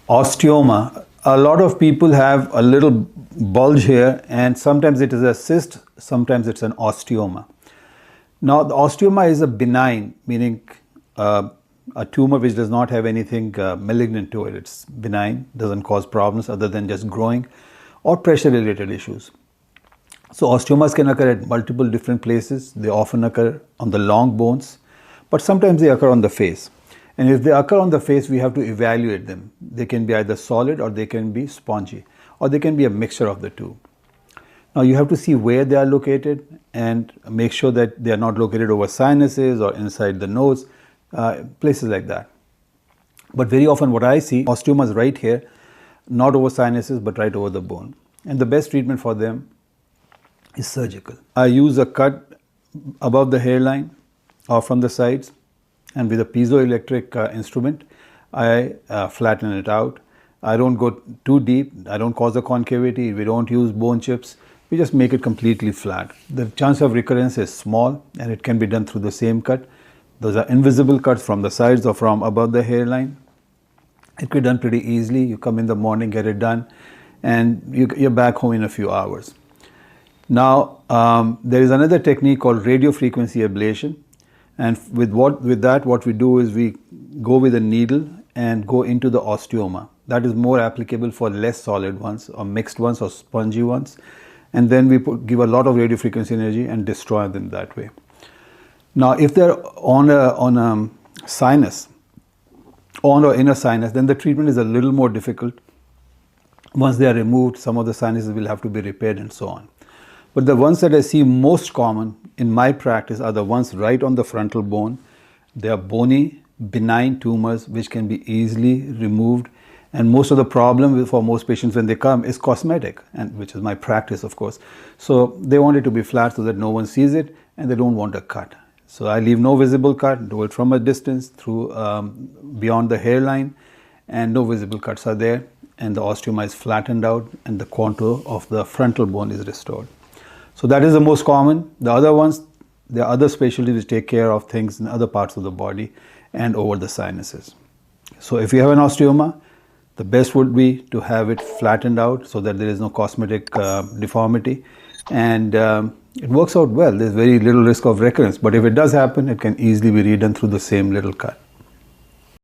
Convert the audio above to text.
Osteoma. A lot of people have a little bulge here, and sometimes it is a cyst, sometimes it's an osteoma. Now, the osteoma is a benign, meaning a tumor which does not have anything malignant to it. It's benign, doesn't cause problems other than just growing or pressure-related issues. So osteomas can occur at multiple different places. They often occur on the long bones, but sometimes they occur on the face. And if they occur on the face, we have to evaluate them. They can be either solid or they can be spongy, or they can be a mixture of the two. Now you have to see where they are located and make sure that they are not located over sinuses or inside the nose, places like that. But very often what I see, osteomas right here, not over sinuses but right over the bone. And the best treatment for them is surgical. I use a cut above the hairline or from the sides, and with a piezoelectric instrument, I flatten it out. I don't go too deep. I don't cause a concavity. We don't use bone chips. We just make it completely flat. The chance of recurrence is small, and it can be done through the same cut. Those are invisible cuts from the sides or from above the hairline. It can be done pretty easily. You come in the morning, get it done, and you're back home in a few hours. Now, there is another technique called radio frequency ablation. And with that, what we do is we go with a needle and go into the osteoma. That is more applicable for less solid ones or mixed ones or spongy ones. And then we give a lot of radio frequency energy and destroy them that way. Now, if they're on a sinus, on or inner sinus, then the treatment is a little more difficult. Once they are removed, some of the sinuses will have to be repaired and so on. But the ones that I see most common in my practice are the ones right on the frontal bone. They are bony, benign tumors which can be easily removed. And most of the problem for most patients when they come is cosmetic, and which is my practice, of course. So they want it to be flat so that no one sees it, and they don't want a cut. So I leave no visible cut, do it from a distance through beyond the hairline, and no visible cuts are there, and the osteoma is flattened out and the contour of the frontal bone is restored. So that is the most common. The other ones, there are other specialties which take care of things in other parts of the body and over the sinuses. So if you have an osteoma, the best would be to have it flattened out so that there is no cosmetic deformity, and it works out well. There's very little risk of recurrence, but if it does happen, it can easily be redone through the same little cut.